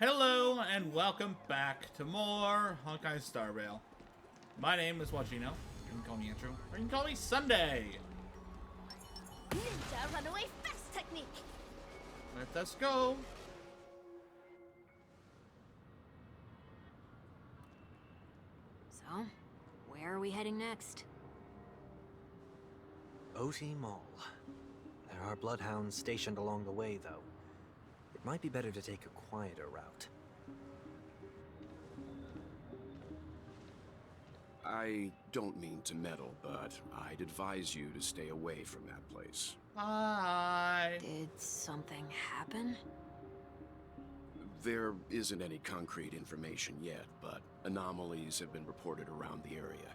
Hello and welcome back to more Honkai Star Rail. My name is Wajino. You can call me Andrew, or you can call me Sunday. Ninja runaway fast technique. Let us go. So, where are we heading next? OT Mall. There are bloodhounds stationed along the way, though. It might be better to take a quieter route. I don't mean to meddle, but I'd advise you to stay away from that place. Bye. Did something happen? There isn't any concrete information yet, but anomalies have been reported around the area.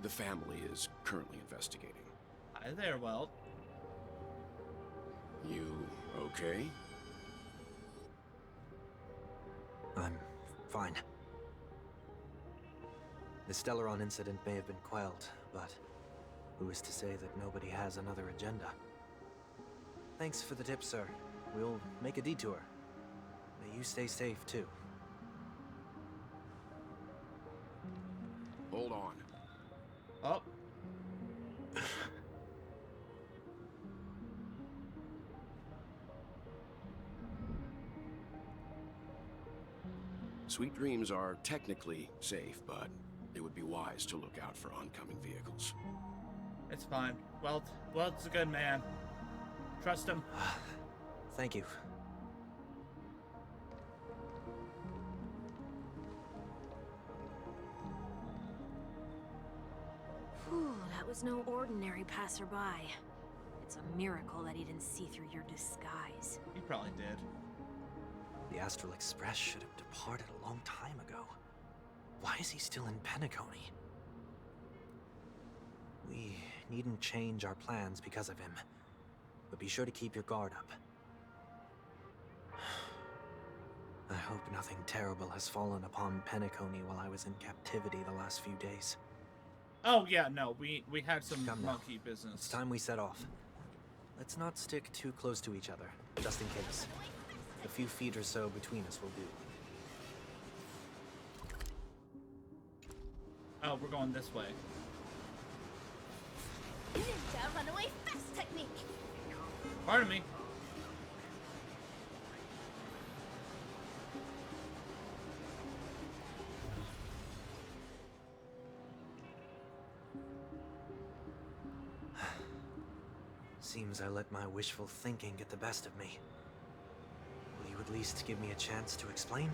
The family is currently investigating. Hi there, Welt. You okay? I'm fine. The Stellaron incident may have been quelled, but who is to say that nobody has another agenda? Thanks for the tip, sir. We'll make a detour. May you stay safe, too. Hold on. Oh. Sweet Dreams are technically safe, but it would be wise to look out for oncoming vehicles. It's fine. Welt's a good man. Trust him. Thank you. Whew, that was no ordinary passerby. It's a miracle that he didn't see through your disguise. He probably did. The Astral Express should have departed a long time ago. Why is he still in Penacony? We needn't change our plans because of him, but be sure to keep your guard up. I hope nothing terrible has fallen upon Penacony while I was in captivity the last few days. Oh yeah, no, we had some Come now. monkey business. It's time we set off. Let's not stick too close to each other, just in case. A few feet or so between us will do. Oh, we're going this way. Ninja runaway fast technique. Pardon me. Seems I let my wishful thinking get the best of me. Will you at least give me a chance to explain?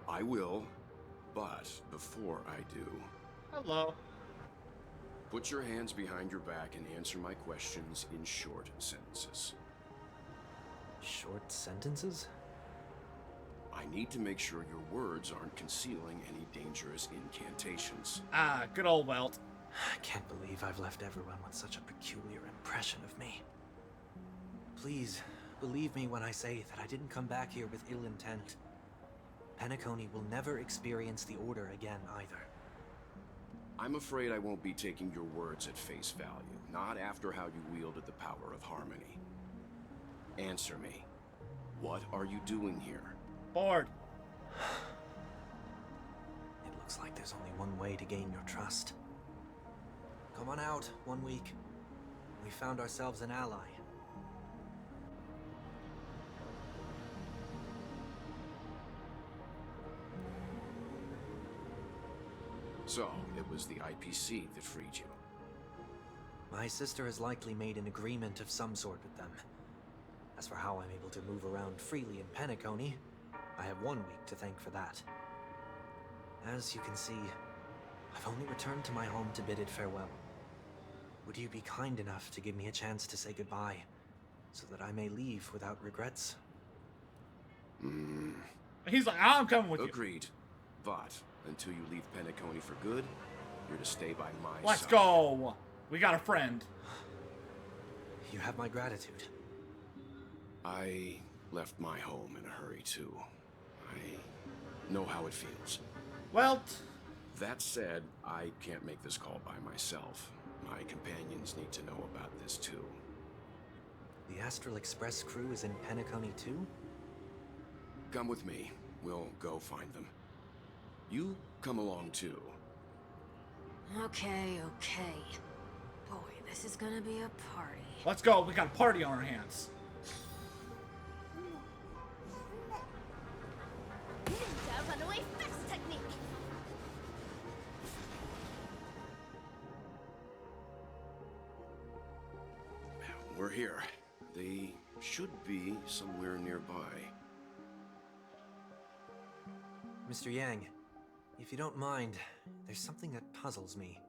I will, but before I do, Hello. put your hands behind your back and answer my questions in short sentences. Short sentences? I need to make sure your words aren't concealing any dangerous incantations. Ah, good old Welt. I can't believe I've left everyone with such a peculiar impression of me. Please, believe me when I say that I didn't come back here with ill intent. Penacony will never experience the Order again, either. I'm afraid I won't be taking your words at face value, not after how you wielded the power of harmony. Answer me. What are you doing here? Bored. It looks like there's only one way to gain your trust. Come on out, 1 week. We found ourselves an ally. So, it was the IPC that freed you. My sister has likely made an agreement of some sort with them. As for how I'm able to move around freely in Penacony, I have 1 week to thank for that. As you can see, I've only returned to my home to bid it farewell. Would you be kind enough to give me a chance to say goodbye, so that I may leave without regrets? He's like, I'm coming with you. Agreed. But, until you leave Penacony for good, you're to stay by my Let's side. go. We got a friend. You have my gratitude. I left my home in a hurry, too. I know how it feels. Welt. That said, I can't make this call by myself. My companions need to know about this, too. The Astral Express crew is in Penacony too? come with me. We'll go find them. You come along too. Okay, okay. Boy, this is gonna be a party. Let's go. We got a party on our hands. Ninja runaway fast technique. We're here. They should be somewhere nearby. Mr. Yang, if you don't mind, there's something that puzzles me.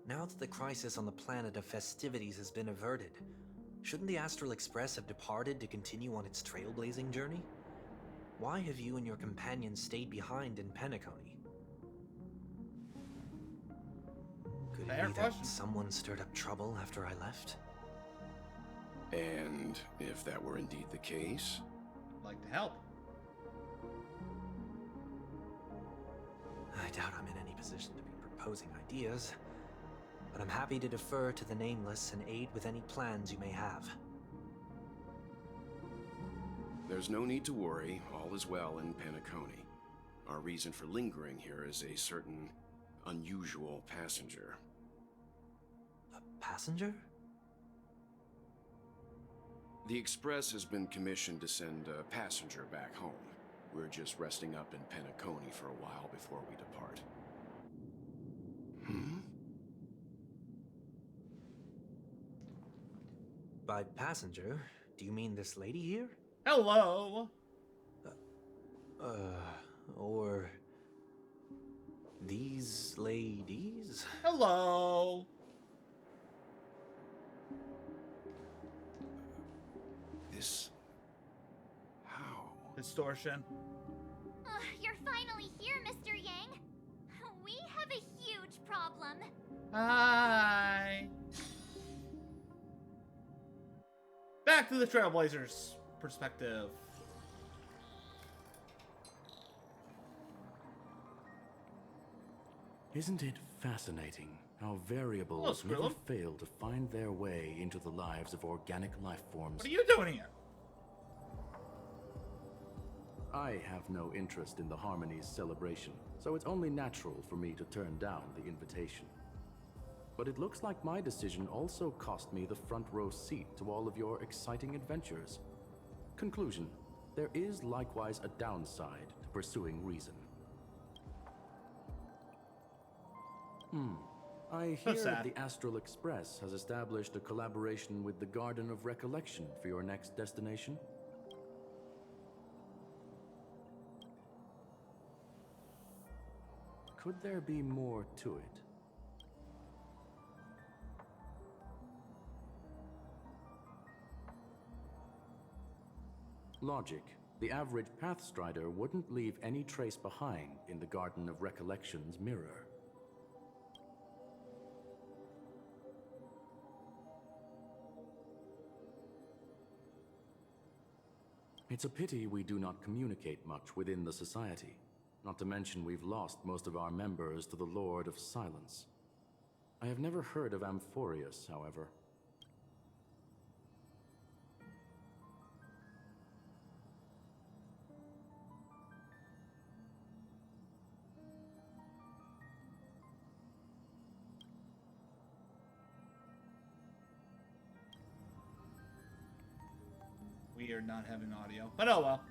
Now that the crisis on the planet of festivities has been averted, shouldn't the Astral Express have departed to continue on its trailblazing journey? Why have you and your companions stayed behind in Penacony? Could Fair it be question. that someone stirred up trouble after I left? And if that were indeed the case, I'd like to help. I doubt I'm in any position to be proposing ideas, but I'm happy to defer to the Nameless and aid with any plans you may have. there's no need to worry. All is well in Penacony. Our reason for lingering here is a certain unusual passenger. A passenger? The Express has been commissioned to send a passenger back home. We're just resting up in Penacony for a while before we depart. By passenger, do you mean this lady here? Hello. Or these ladies? Hello. This... how? Distortion. You're finally here, Mr. Yang. We have a huge problem. Hi. Back to the Trailblazers perspective. Isn't it fascinating how variables Hello, never Squirrel. fail to find their way into the lives of organic life forms? What are you doing here? I have no interest in the Harmony's celebration, so it's only natural for me to turn down the invitation. But it looks like my decision also cost me the front row seat to all of your exciting adventures. Conclusion: there is likewise a downside to pursuing reason. I hear sad. the Astral Express has established a collaboration with the Garden of Recollection for your next destination. Could there be more to it? Logic. The average Pathstrider wouldn't leave any trace behind in the Garden of Recollection's mirror. It's a pity we do not communicate much within the society. Not to mention we've lost most of our members to the Lord of Silence. I have never heard of Amphorius, however. We are not having audio, but oh well.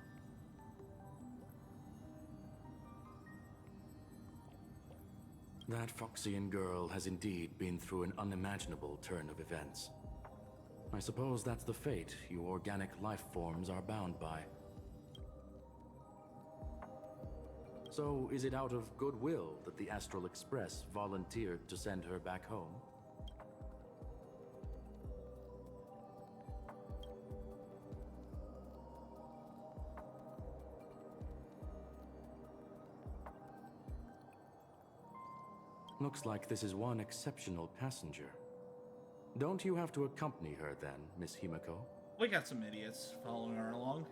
That Foxian girl has indeed been through an unimaginable turn of events. I suppose that's the fate you organic life forms are bound by. So, is it out of goodwill that the Astral Express volunteered to send her back home? Looks like this is one exceptional passenger. Don't you have to accompany her then, Miss Himiko? We got some idiots following her along.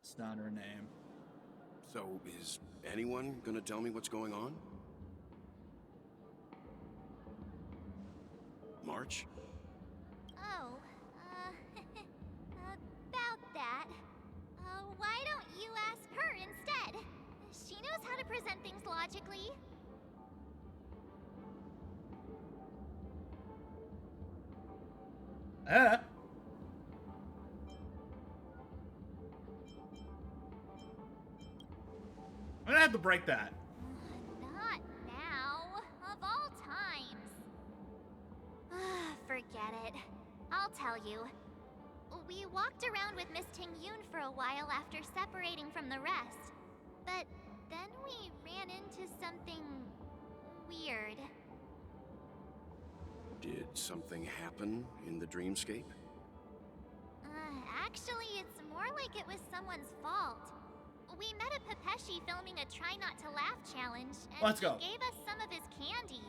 That's not her name. So, is anyone gonna tell me what's going on? march? Oh, about that. Why don't you ask her instead? She knows how to present things logically. I'm gonna have to break that. Not now. Of all times. Forget it. I'll tell you. We walked around with Miss Ting-Yoon for a while after separating from the rest. But then we ran into something weird. Did something happen in the dreamscape? Actually, it's more like it was someone's fault. We met a Pepeshi filming a Try Not to Laugh challenge, and Let's go. he gave us some of his candy.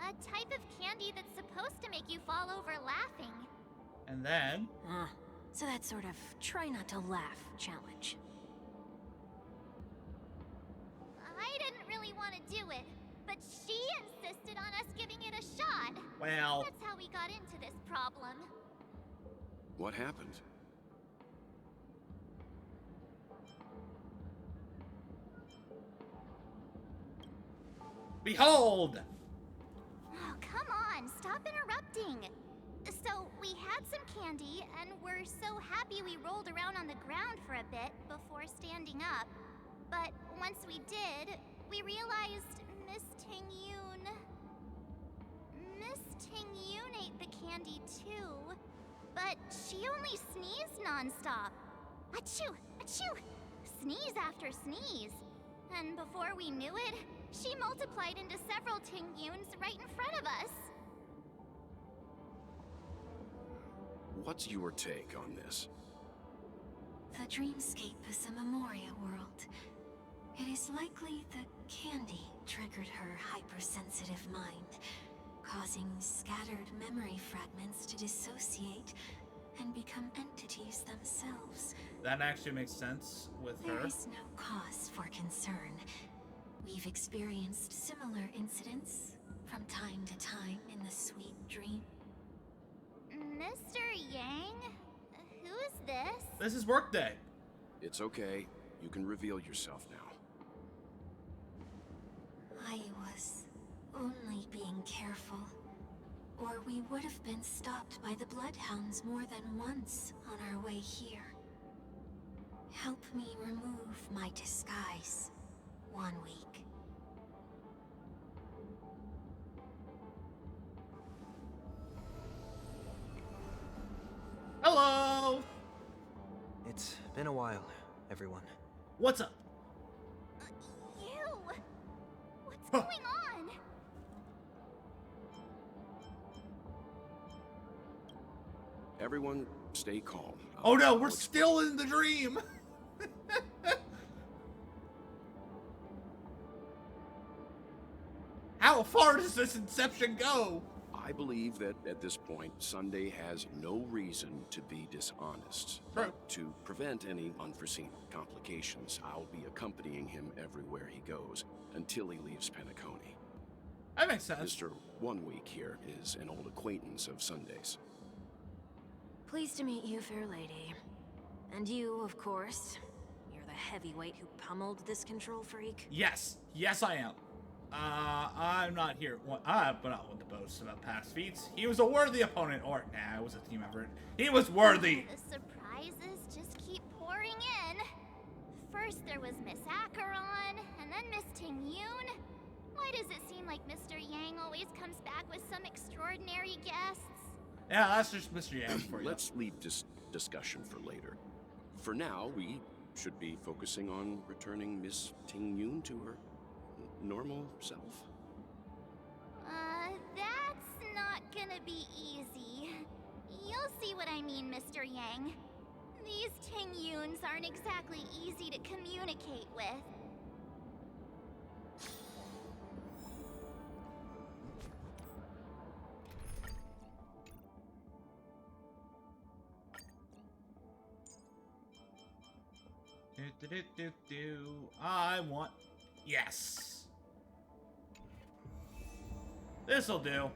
A type of candy that's supposed to make you fall over laughing. And then... So that sort of try not to laugh challenge. I didn't really want to do it, but she insisted on us giving it a shot. Well... That's how we got into this problem. What happened? Behold! Oh, come on, stop interrupting. So, we had some candy, and we're so happy we rolled around on the ground for a bit before standing up. But once we did, we realized Miss Ting-Yoon ate the candy too. But she only sneezed nonstop. Achoo! Achoo! Sneeze after sneeze. And before we knew it, she multiplied into several Ting-Yoons right in front of us. What's your take on this? The dreamscape is a Memoria world. It is likely the candy triggered her hypersensitive mind, causing scattered memory fragments to dissociate and become entities themselves. That actually makes sense with her. There is no cause for concern. We've experienced similar incidents from time to time in the sweet dream. Mr. Yang? Who is this? This is workday. It's okay. You can reveal yourself now. I was only being careful, or we would have been stopped by the Bloodhounds more than once on our way here. Help me remove my disguise. 1 week. Hello! It's been a while, everyone. What's up? You! What's Huh. going on? Everyone, stay calm. Oh no, I'll we're still in the dream! How far does this inception go? I believe that at this point, Sunday has no reason to be dishonest. True. But to prevent any unforeseen complications, I'll be accompanying him everywhere he goes until he leaves Penacony. That makes sense. Mr. 1 Week here is an old acquaintance of Sunday's. Pleased to meet you, fair lady. And you, of course. You're the heavyweight who pummeled this control freak. Yes. Yes, I am. I'm not here. But not with the boast about past feats. He was a worthy opponent, or nah, it was a team effort. He was worthy. The surprises just keep pouring in. First there was Miss Acheron, and then Miss Ting-Yoon. Why does it seem like Mr. Yang always comes back with some extraordinary guests? Yeah, that's just Mr. Yang for you. Let's leave this discussion for later. For now, we should be focusing on returning Miss Ting-Yoon to her normal self. That's not gonna be easy. You'll see what I mean, Mr. Yang. These Ting-Yoons aren't exactly easy to communicate with. I want... Yes. This'll do.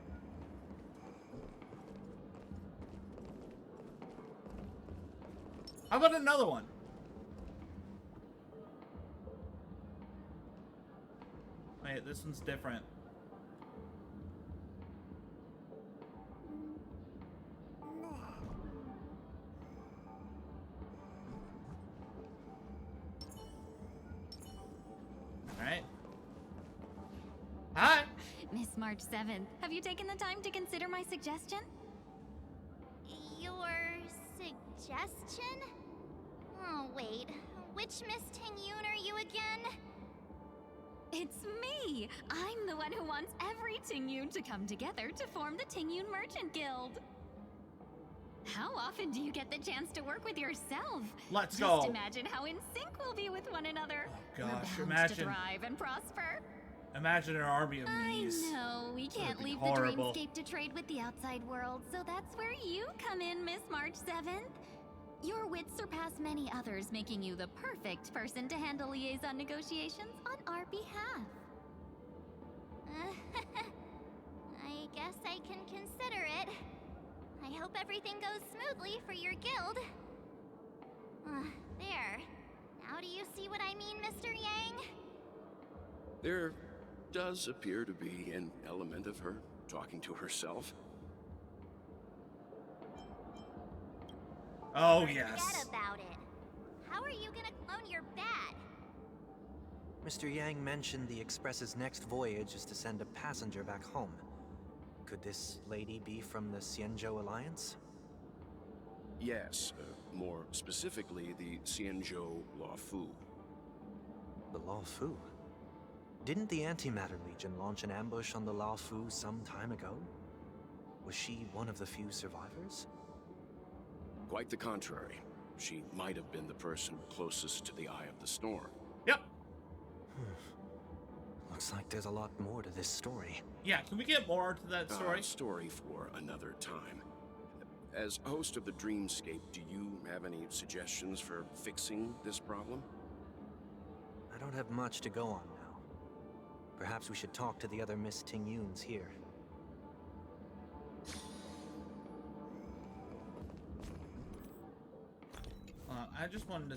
How about another one? Wait, this one's different. Alright. Hi! Miss March 7th, have you taken the time to consider my suggestion? Your suggestion? Oh, wait. Which Miss Ting-Yun are you again? It's me! I'm the one who wants every Ting-Yun to come together to form the Ting-Yun Merchant Guild. How often do you get the chance to work with yourself? Let's Just go. imagine how in sync we'll be with one another. Oh, gosh, We're bound imagine. to thrive and prosper. Imagine an army of me's. I know, we can't be leave horrible. the dreamscape to trade with the outside world, so that's where you come in, Miss March 7th. Your wits surpass many others, making you the perfect person to handle liaison negotiations on our behalf. I guess I can consider it. I hope everything goes smoothly for your guild. There. Now do you see what I mean, Mr. Yang? There does appear to be an element of her talking to herself. Oh, Forget yes. about it. How are you gonna clone your bat? Mr. Yang mentioned the Express's next voyage is to send a passenger back home. Could this lady be from the Xianzhou Alliance? Yes, more specifically, the Xianzhou Luofu. The Luofu? Didn't the Antimatter Legion launch an ambush on the Luofu some time ago? Was she one of the few survivors? Quite the contrary. She might have been the person closest to the eye of the storm. Yep. Looks like there's a lot more to this story. Yeah, can we get more to that story? Story for another time. As host of the Dreamscape, do you have any suggestions for fixing this problem? I don't have much to go on now. Perhaps we should talk to the other Miss Ting-Yuns here. I just wanted to,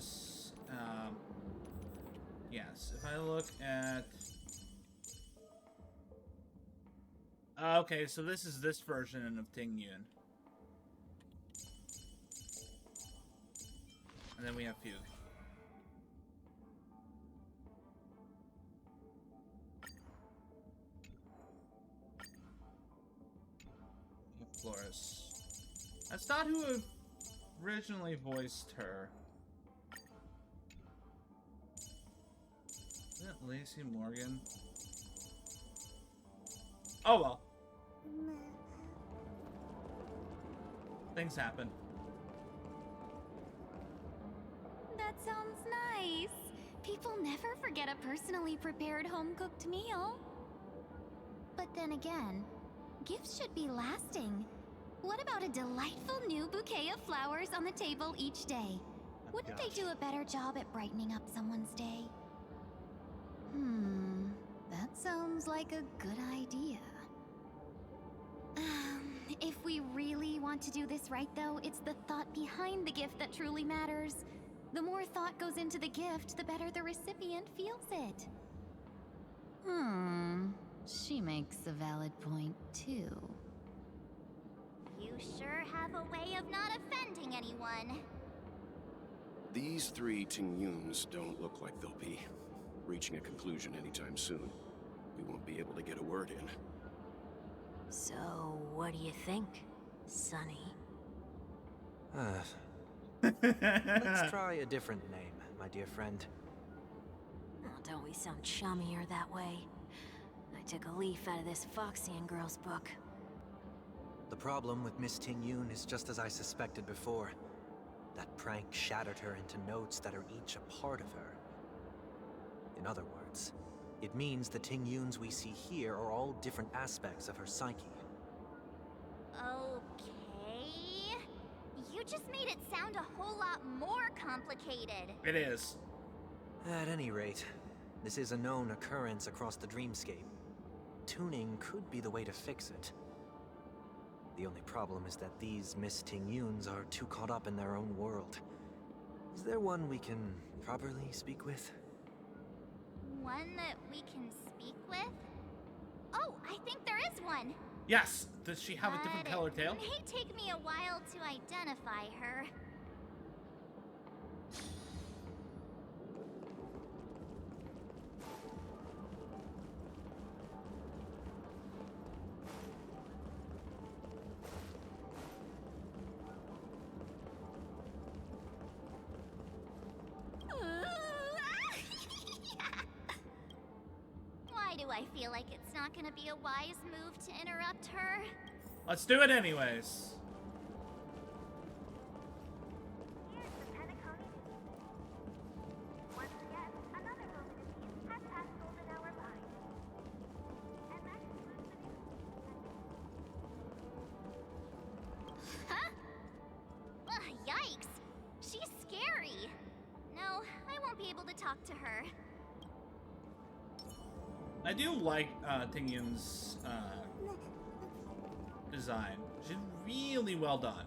yes, if I look at, okay, so this is this version of Ting Yun. And then we have Fugue. We have Flores. That's not who originally voiced her. Is it Lacey Morgan? Oh well. Things happen. That sounds nice. People never forget a personally prepared home-cooked meal. But then again, Gifts should be lasting. What about a delightful new bouquet of flowers on the table each day? Wouldn't they do a better job at brightening up someone's day? that sounds like a good idea. If we really want to do this right, though, it's the thought behind the gift that truly matters. The more thought goes into the gift, the better the recipient feels it. She makes a valid point, too. You sure have a way of not offending anyone. These three Ting-Yuns don't look like they'll be reaching a conclusion anytime soon. We won't be able to get a word in. So, what do you think, Sonny? Let's try a different name, my dear friend. Oh, don't we sound chummier that way? I took a leaf out of this Foxian girl's book. The problem with Miss Ting-Yun is just as I suspected before. That prank shattered her into notes that are each a part of her. In other words, it means the Ting-Yuns we see here are all different aspects of her psyche. Okay. You just made it sound a whole lot more complicated. It is. At any rate, this is a known occurrence across the dreamscape. Tuning could be the way to fix it. The only problem is that these Miss Ting-Yuns are too caught up in their own world. Is there one we can properly speak with? One that we can speak with? Oh, I think there is one. Yes. Does she have a different But colored tail? It may take me a while to identify her. Why do I feel like it's not gonna be a wise move to interrupt her? Let's do it anyways. Huh? Ugh, yikes! She's scary. No, I won't be able to talk to her. I do like Tingyun's design. She's really well done.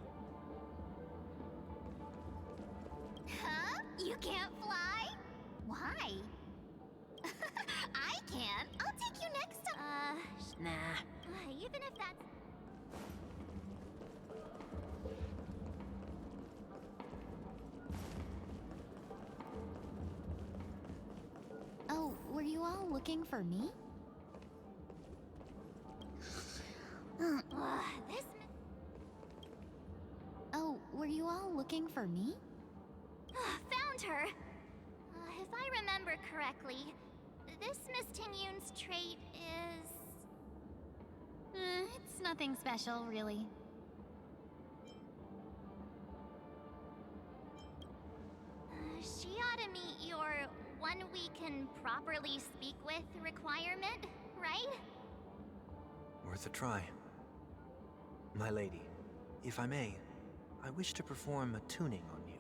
Huh? You can't fly? Why? I can. I'll take you next time. Nah. Even if that's... Oh, were you all looking for me? This... Oh, were you all looking for me? Found her! If I remember correctly, this Miss Tingyun's trait is... It's nothing special, really. She ought to meet your one we can properly speak with requirement, right? Worth a try. My lady, if I may, I wish to perform a tuning on you.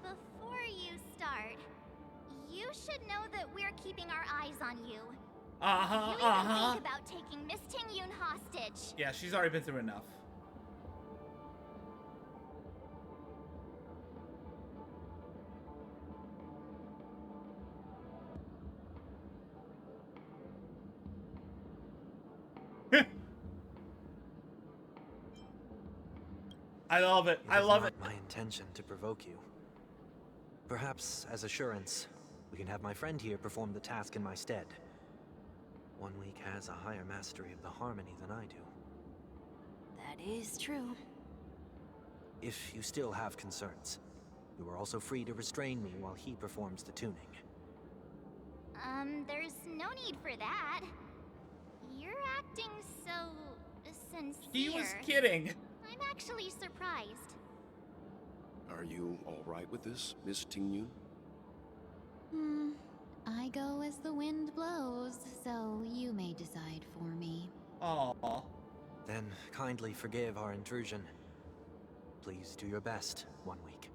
Before you start, you should know that we're keeping our eyes on you. You even think about taking Miss Tingyun hostage. Yeah, she's already been through enough. I love it. I love it. It's not my intention to provoke you. Perhaps, as assurance, we can have my friend here perform the task in my stead. 1 week has a higher mastery of the harmony than I do. That is true. If you still have concerns, you are also free to restrain me while he performs the tuning. There's no need for that. You're acting so... sincere. He was kidding. I'm actually surprised. Are you all right with this, Miss Tingyun? I go as the wind blows, so you may decide for me. Aww. Then kindly forgive our intrusion. Please do your best, 1 week.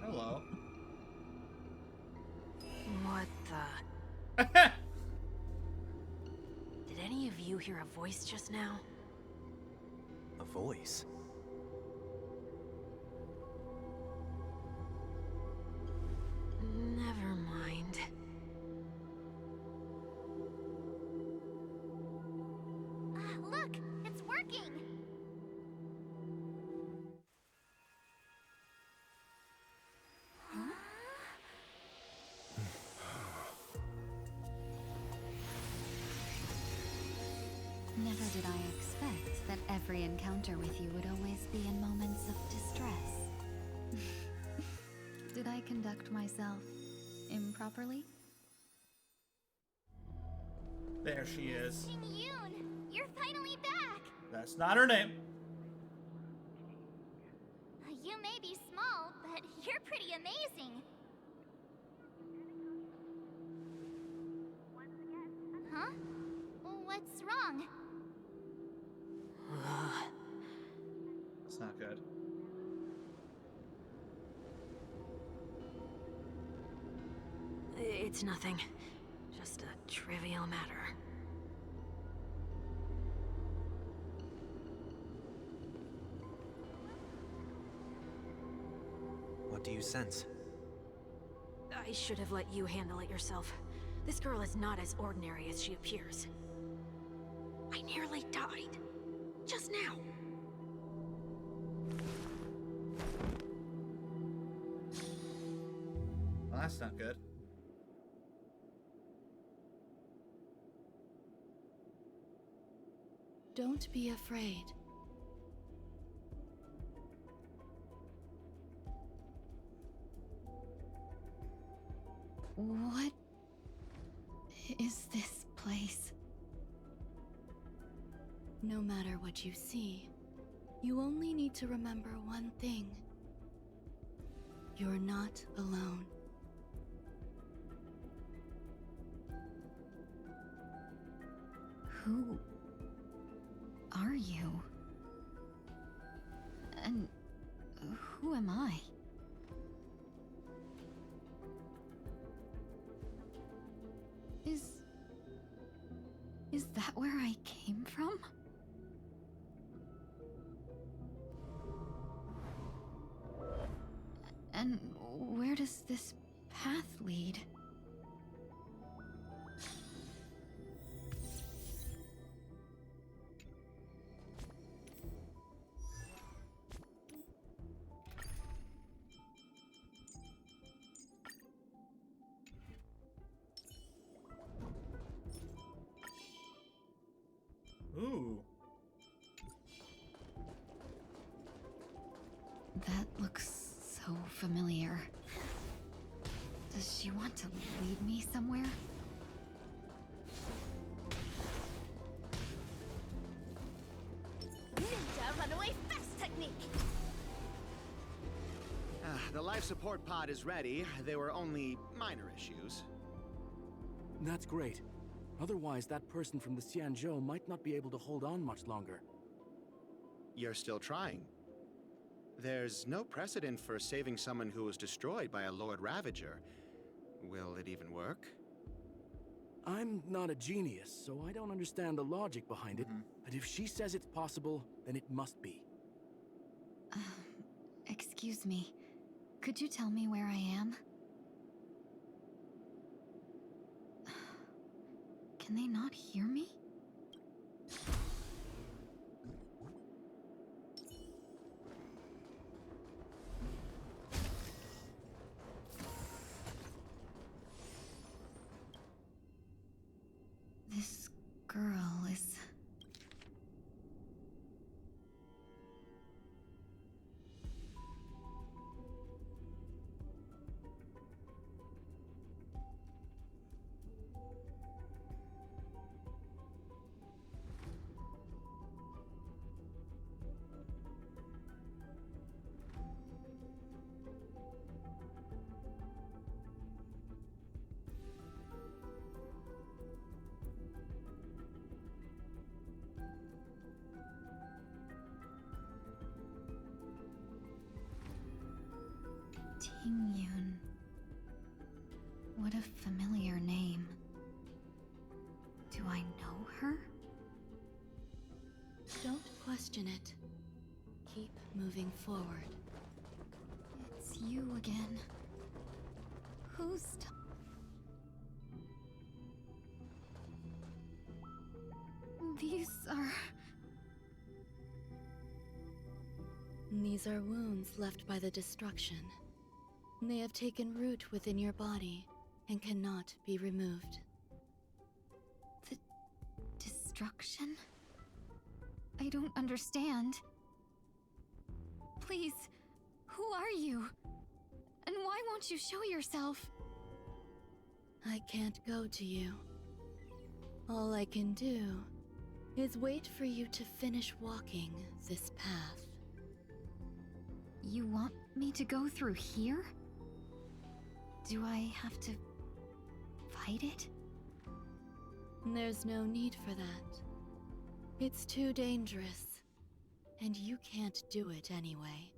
Hello. What the? Did any of you hear a voice just now? A voice? Never mind. Look, it's working. Never did I expect that every encounter with you would always be in moments of distress. Did I conduct myself improperly? There she is. Tingyun, you're finally back. That's not her name. You may be small, but you're pretty amazing. Huh? What's wrong? That's not good. It's nothing. Just a trivial matter. What do you sense? I should have let you handle it yourself. This girl is not as ordinary as she appears. I nearly died. Just now. Well, that's not good. Don't be afraid. What is this place? No matter what you see, you only need to remember one thing. You're not alone. Who are you? And who am I? Is that where I came from? And where does this path lead? Ooh. That looks so familiar. Does she want to lead me somewhere? Ninja runaway fast technique! The life support pod is ready. There were only minor issues. That's great. Otherwise, that person from the Xianzhou might not be able to hold on much longer. You're still trying. There's no precedent for saving someone who was destroyed by a Lord Ravager. Will it even work? I'm not a genius, so I don't understand the logic behind it. But if she says it's possible, then it must be. Excuse me. Could you tell me where I am? Can they not hear me? This girl is... Tingyun. What a familiar name. Do I know her? Don't question it. Keep moving forward. It's you again. Who's... These are... These are wounds left by the destruction. They have taken root within your body and cannot be removed. the destruction? I don't understand. Please, who are you? And why won't you show yourself? I can't go to you. All I can do is wait for you to finish walking this path. You want me to go through here? Do I have to fight it? There's no need for that. It's too dangerous. and you can't do it anyway.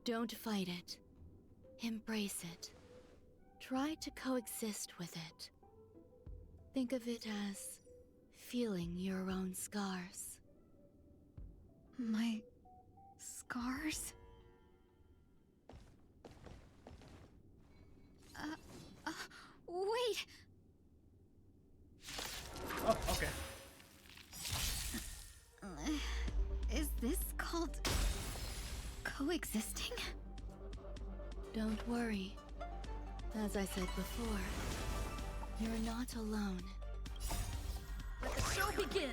Don't fight it. Embrace it. Try to coexist with it. Think of it as feeling your own scars. My scars? Wait! Oh, okay. Is this called coexisting? Don't worry. As I said before, you're not alone. Let the show begin.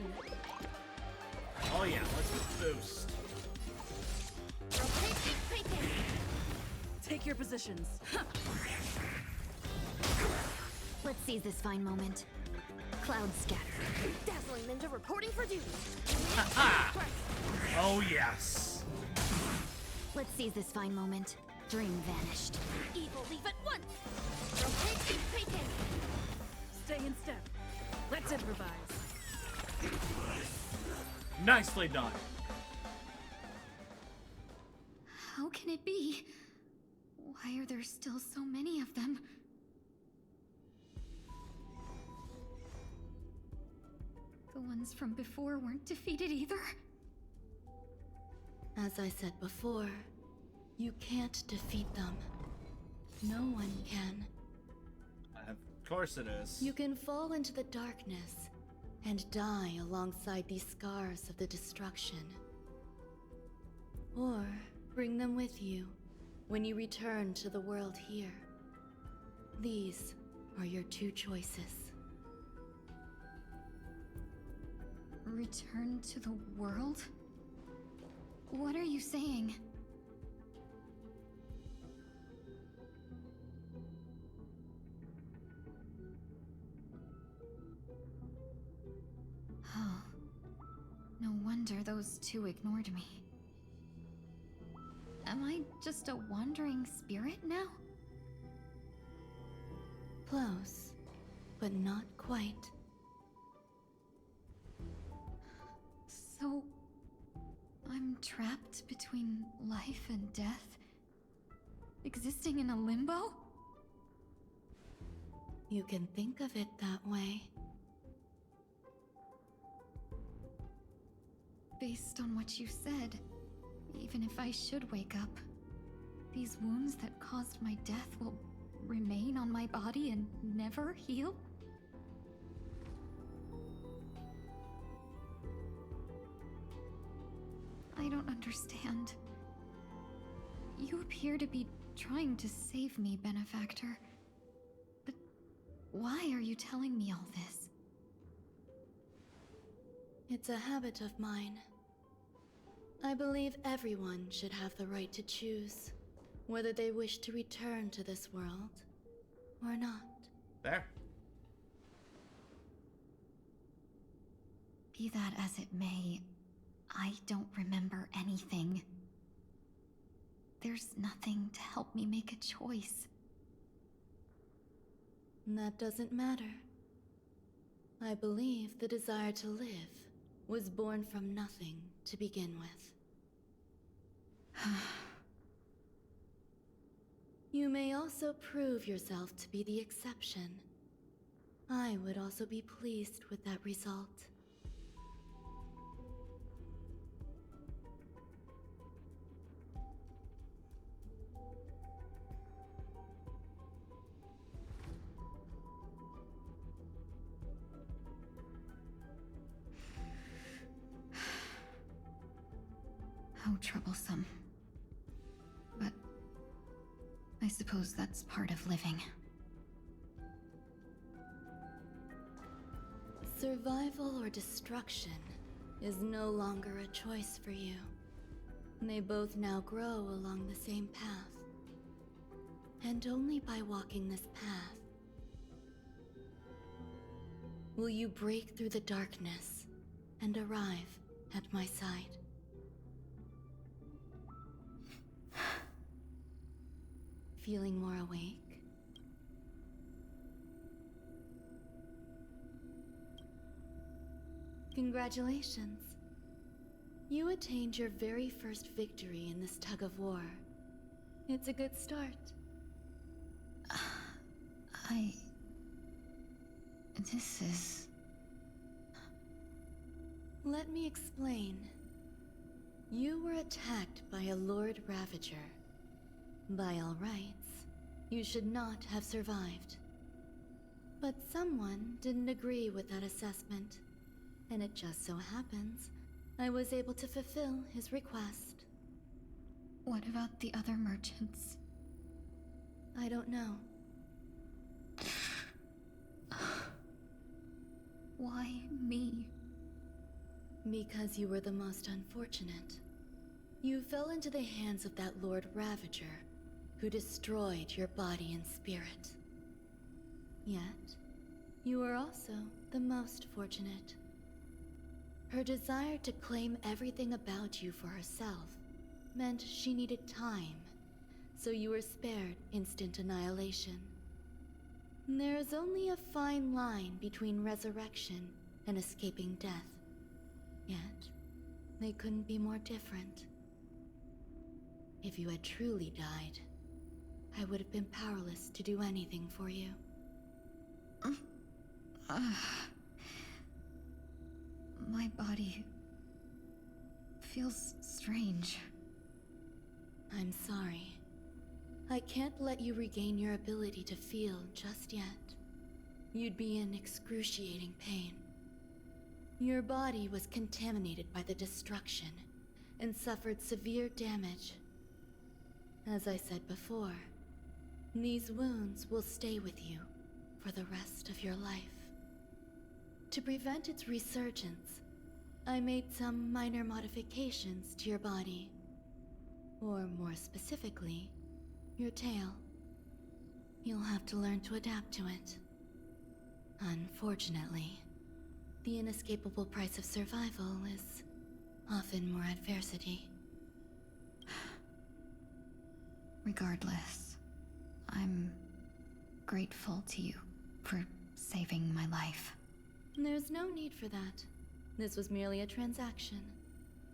Oh yeah, let's boost. Rotate. Take your positions. Let's seize this fine moment. Clouds scatter. Dazzling Ninja reporting for duty. Ha! Oh yes. Let's seize this fine moment. Dream vanished. Evil leave at once. Rotate. Stay in step. Let's improvise. Nicely done. How can it be? Why are there still so many of them? The ones from before weren't defeated either? As I said before, you can't defeat them. No one can. Of course it is. You can fall into the darkness and die alongside these scars of the destruction. Or bring them with you when you return to the world here. These are your two choices. Return to the world? What are you saying? Oh. No wonder those two ignored me. Am I just a wandering spirit now? Close, but not quite. So, I'm trapped between life and death? Existing in a limbo? You can think of it that way. Based on what you said, even if I should wake up, these wounds that caused my death will remain on my body and never heal? I don't understand. You appear to be trying to save me, Benefactor. But why are you telling me all this? It's a habit of mine. I believe everyone should have the right to choose whether they wish to return to this world or not. There. Be that as it may, I don't remember anything. There's nothing to help me make a choice. That doesn't matter. I believe the desire to live was born from nothing to begin with. You may also prove yourself to be the exception. I would also be pleased with that result. How troublesome. But I suppose that's part of living. Survival or destruction is no longer a choice for you. They both now grow along the same path. And only by walking this path will you break through the darkness and arrive at my side. Feeling more awake? Congratulations. You attained your very first victory in this tug of war. It's a good start. This is... Let me explain. You were attacked by a Lord Ravager. By all rights, you should not have survived. But someone didn't agree with that assessment, and it just so happens I was able to fulfill his request. What about the other merchants? I don't know. Why me? Because you were the most unfortunate. You fell into the hands of that Lord Ravager, who destroyed your body and spirit. Yet, you were also the most fortunate. Her desire to claim everything about you for herself meant she needed time, so you were spared instant annihilation. There is only a fine line between resurrection and escaping death. Yet, they couldn't be more different. If you had truly died, I would have been powerless to do anything for you. My body feels strange. I'm sorry. I can't let you regain your ability to feel just yet. You'd be in excruciating pain. Your body was contaminated by the destruction and suffered severe damage. As I said before, these wounds will stay with you for the rest of your life. To prevent its resurgence, I made some minor modifications to your body. Or more specifically, your tail. You'll have to learn to adapt to it. Unfortunately, the inescapable price of survival is often more adversity. Regardless, I'm grateful to you for saving my life. There's no need for that. This was merely a transaction.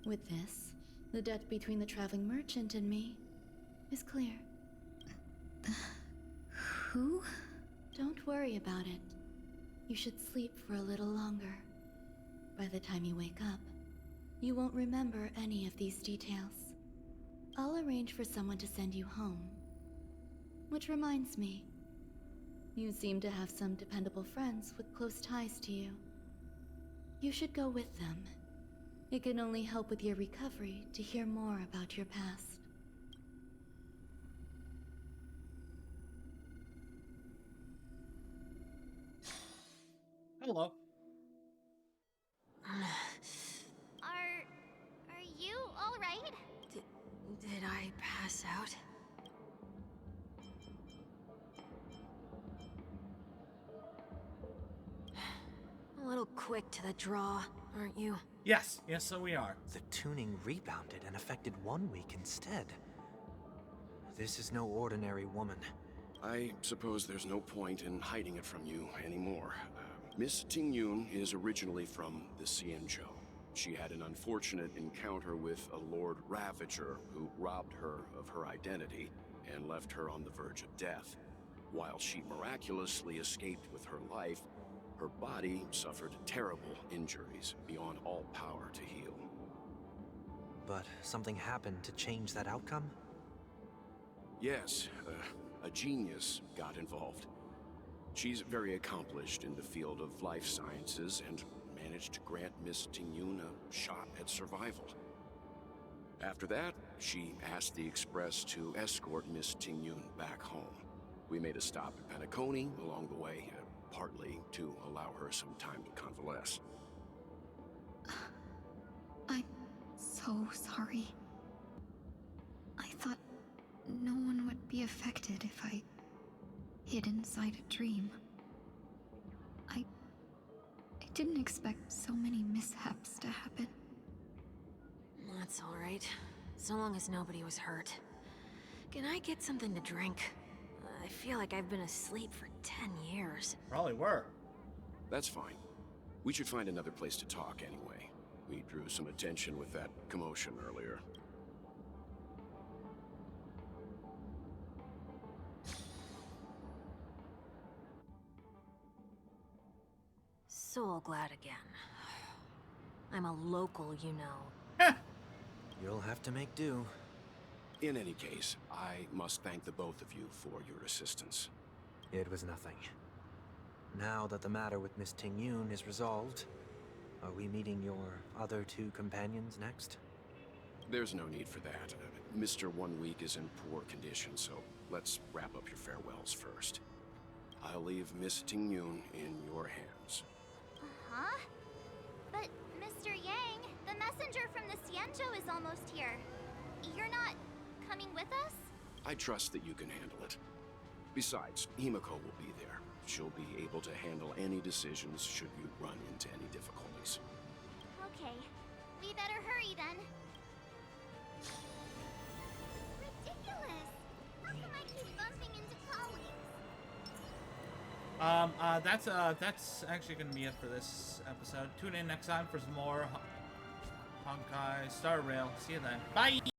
With this, the debt between the traveling merchant and me is clear. Who? Don't worry about it. You should sleep for a little longer. By the time you wake up, you won't remember any of these details. I'll arrange for someone to send you home. Which reminds me, you seem to have some dependable friends with close ties to you. You should go with them. It can only help with your recovery to hear more about your past. Hello. Are you all right? Did I pass out? A little quick to the draw, aren't you? Yes, so we are. The tuning rebounded and affected 1 week instead. This is no ordinary woman. I suppose there's no point in hiding it from you anymore. Miss Tingyun is originally from the Xianzhou. She had an unfortunate encounter with a Lord Ravager who robbed her of her identity and left her on the verge of death. While she miraculously escaped with her life, her body suffered terrible injuries beyond all power to heal. But something happened to change that outcome? Yes, a genius got involved. She's very accomplished in the field of life sciences and managed to grant Miss Tingyun a shot at survival. After that, she asked the Express to escort Miss Tingyun back home. We made a stop at Penacony along the way, partly to allow her some time to convalesce. I'm so sorry. I thought no one would be affected if I hid inside a dream. I didn't expect so many mishaps to happen. That's all right. So long as nobody was hurt. Can I get something to drink? I feel like I've been asleep for 10 years. Probably were. That's fine. We should find another place to talk anyway. We drew some attention with that commotion earlier. So glad again. I'm a local, you know. You'll have to make do. In any case, I must thank the both of you for your assistance. It was nothing. Now that the matter with Miss Ting-Yun is resolved, are we meeting your other two companions next? There's no need for that. Mr. 1 Week is in poor condition, so let's wrap up your farewells first. I'll leave Miss Ting-Yun in your hands. Huh? But, Mr. Yang, the messenger from the Xianzhou is almost here. You're not coming with us? I trust that you can handle it. Besides, Himiko will be there. She'll be able to handle any decisions should you run into any difficulties. Okay. We better hurry then. Ridiculous! How come I keep bumping into colleagues? That's actually gonna be it for this episode. Tune in next time for some more Honkai Star Rail. See you then. Bye!